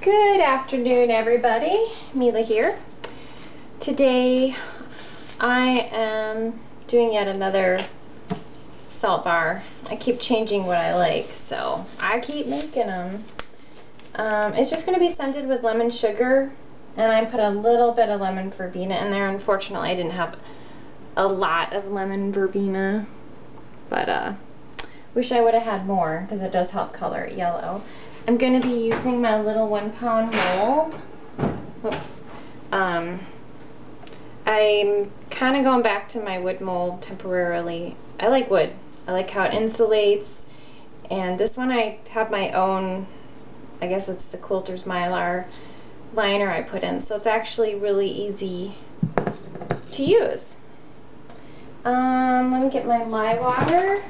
Good afternoon, everybody. Mila here. Today I am doing yet another salt bar. I keep changing what I like, so I keep making them. It's just going to be scented with lemon sugar, and I put a little bit of lemon verbena in there. Unfortunately, I didn't have a lot of lemon verbena, but wish I would have had more because it does help color it yellow. I'm going to be using my little 1 pound mold. Whoops. I'm kind of going back to my wood mold temporarily. I like wood. I like how it insulates. And this one I have my own, I guess it's the Quilter's Mylar liner I put in. So it's actually really easy to use. Let me get my lye water.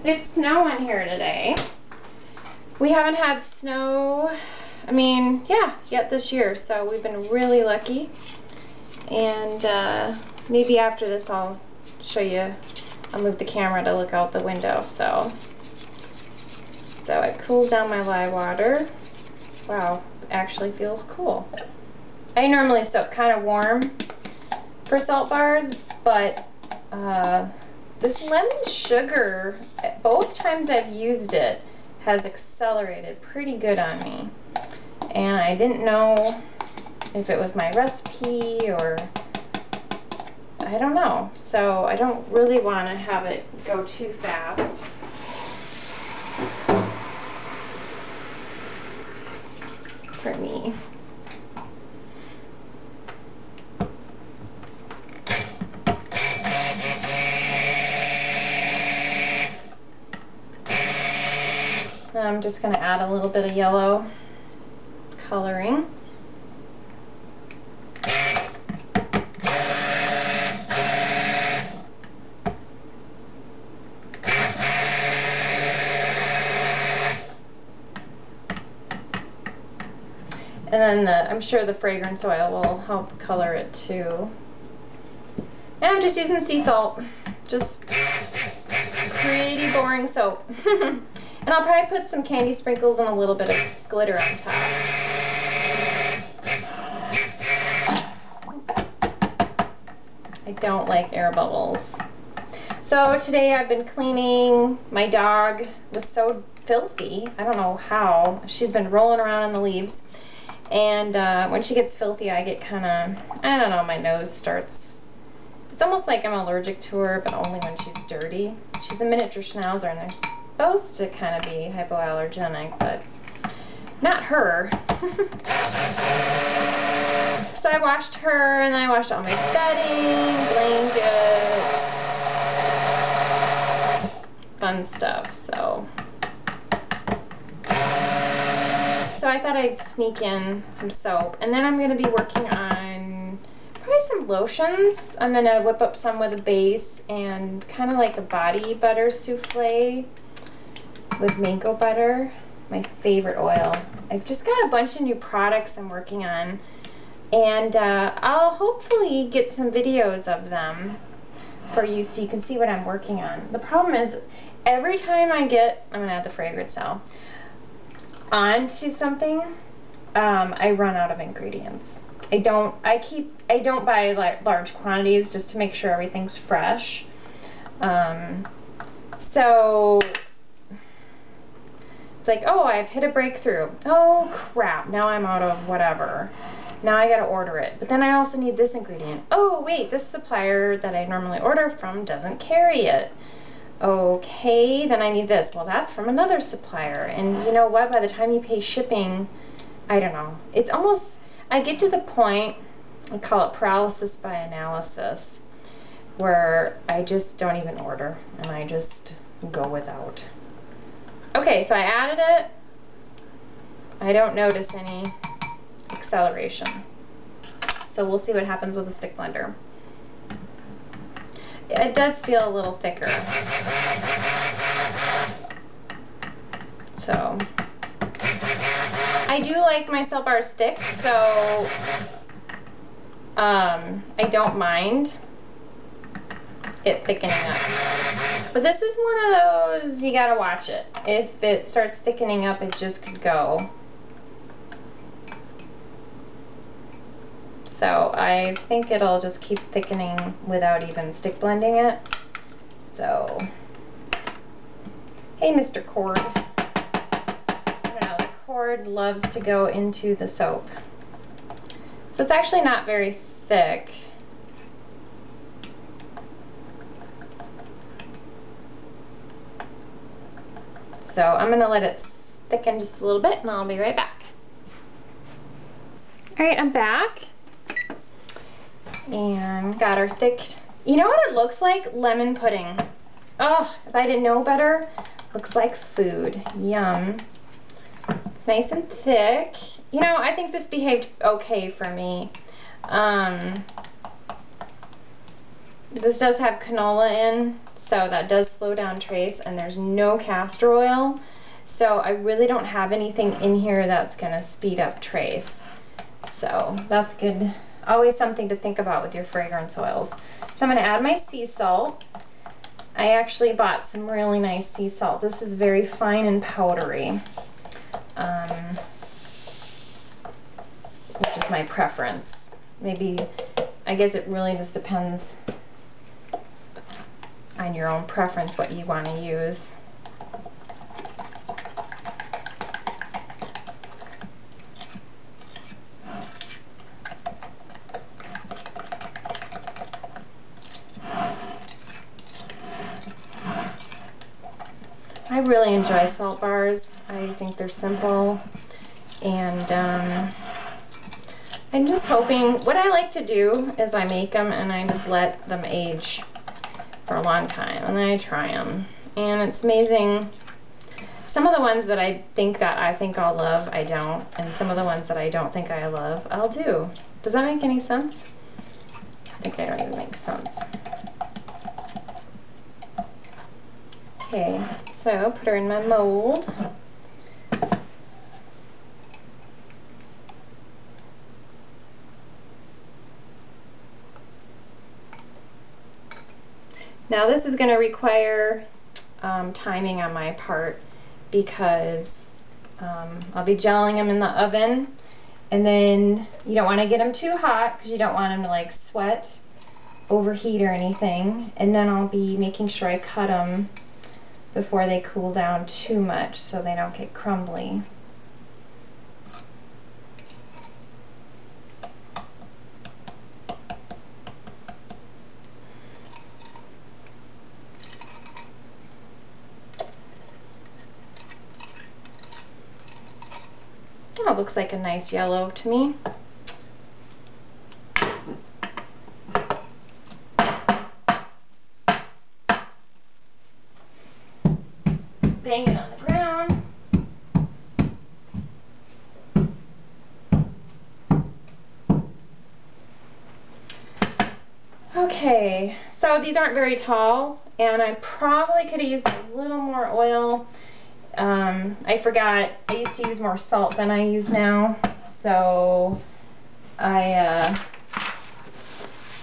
It's snowing here today. We haven't had snow, yet this year, so we've been really lucky. And maybe after this I'll show you, I'll move the camera to look out the window. So I cooled down my lye water. Wow, it actually feels cool. I normally soak kind of warm for salt bars, but this lemon sugar, both times I've used it, has accelerated pretty good on me, and I didn't know if it was my recipe or I don't know, so I don't really want to have it go too fast. For me. I'm just going to add a little bit of yellow coloring. And then I'm sure the fragrance oil will help color it too. And I'm just using sea salt. Just pretty boring soap. And I'll probably put some candy sprinkles and a little bit of glitter on top. Oops. I don't like air bubbles. So today I've been cleaning. My dog was so filthy. I don't know how. She's been rolling around in the leaves. And when she gets filthy, I get kind of, I don't know, my nose starts. It's almost like I'm allergic to her, but only when she's dirty. She's a miniature schnauzer, and they're supposed to kind of be hypoallergenic, but not her. So I washed her, and then I washed all my bedding, blankets, fun stuff. So I thought I'd sneak in some soap, and then I'm going to be working on probably some lotions. I'm going to whip up some with a base and kind of like a body butter souffle with mango butter, my favorite oil. I've just got a bunch of new products I'm working on, and I'll hopefully get some videos of them for you so you can see what I'm working on. The problem is every time I'm going to add the fragrance now, onto something, I run out of ingredients. I don't buy large quantities just to make sure everything's fresh. So it's like, oh, I've hit a breakthrough. Oh crap, now I'm out of whatever. Now I gotta order it. But then I also need this ingredient. Oh wait, this supplier that I normally order from doesn't carry it. Okay, then I need this. Well, that's from another supplier. And you know what? By the time you pay shipping, I don't know. It's almost, I get to the point, I call it paralysis by analysis, where I just don't even order and I just go without. Okay, so I added it. I don't notice any acceleration. So we'll see what happens with a stick blender. It does feel a little thicker. So I do like my salt bars thick, so I don't mind it thickening up. But this is one of those, you gotta watch it. If it starts thickening up, it just could go So I think it'll just keep thickening without even stick blending it. So, hey, Mr. Cord. I don't know, the cord loves to go into the soap. So it's actually not very thick. So I'm gonna let it thicken just a little bit and I'll be right back. All right, I'm back. And got our thick, you know what it looks like? Lemon pudding. Oh, if I didn't know better, looks like food. Yum. It's nice and thick. You know, I think this behaved okay for me. This does have canola in, so that does slow down trace, and there's no castor oil. So I really don't have anything in here that's gonna speed up trace. So that's good. Always something to think about with your fragrance oils. So I'm going to add my sea salt. I actually bought some really nice sea salt. This is very fine and powdery, which is my preference. Maybe, I guess it really just depends on your own preference what you want to use. I really enjoy salt bars. I think they're simple, and I'm just hoping, what I like to do is I make them and I just let them age for a long time, and then I try them, and it's amazing. Some of the ones that I think I'll love, I don't, and some of the ones that I don't think I love, I'll do. Does that make any sense? I think I don't even make sense. Okay, so put her in my mold. Now this is going to require timing on my part, because I'll be gelling them in the oven, and then you don't want to get them too hot because you don't want them to like sweat, overheat or anything, and then I'll be making sure I cut them before they cool down too much so they don't get crumbly. Oh, it looks like a nice yellow to me. Bang it on the ground. Okay, so these aren't very tall, and I probably could have used a little more oil. I forgot, I used to use more salt than I use now, so I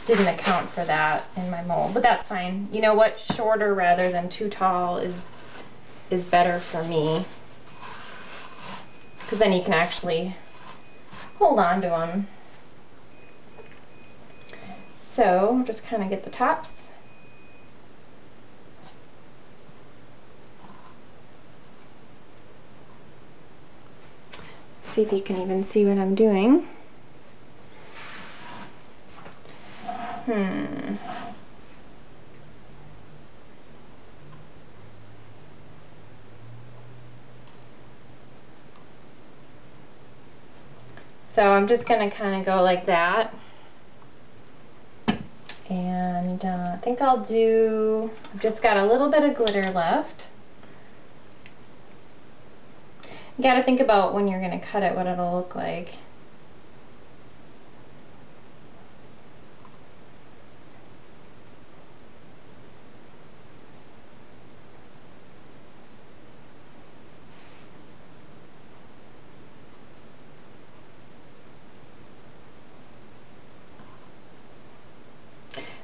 didn't account for that in my mold, but that's fine. You know what, shorter rather than too tall is better for me, because then you can actually hold on to them. So just kind of get the tops. See if you can even see what I'm doing. So I'm just going to kind of go like that. And I think I've just got a little bit of glitter left. You got to think about when you're going to cut it, what it'll look like.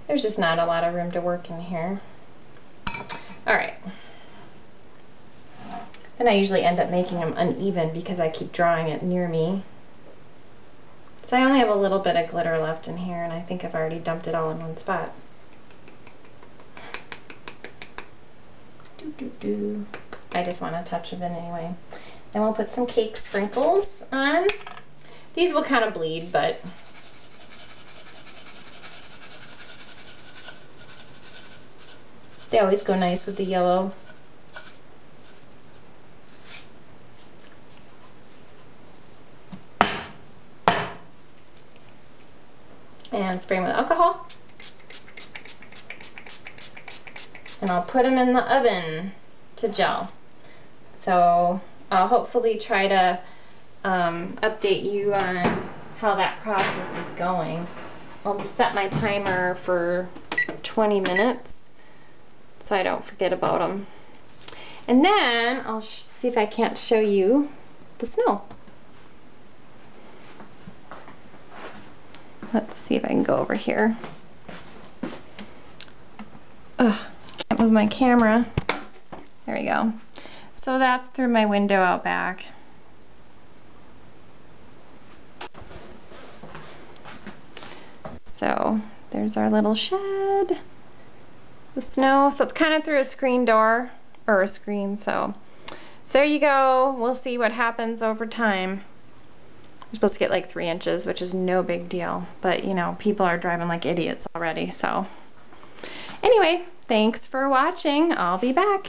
There's just not a lot of room to work in here. All right. And I usually end up making them uneven because I keep drawing it near me. So I only have a little bit of glitter left in here, and I think I've already dumped it all in one spot. I just want a touch of it anyway. Then we'll put some cake sprinkles on. These will kind of bleed, but they always go nice with the yellow. And spray them with alcohol. And I'll put them in the oven to gel. So I'll hopefully try to update you on how that process is going. I'll set my timer for 20 minutes so I don't forget about them. And then I'll see if I can't show you the snow. Let's see if I can go over here. Ugh, can't move my camera. There we go. So that's through my window out back. So there's our little shed. The snow, so it's kind of through a screen door, or a screen, so there you go. We'll see what happens over time. You're supposed to get like 3 inches, which is no big deal, but you know, people are driving like idiots already, so. Anyway, thanks for watching. I'll be back.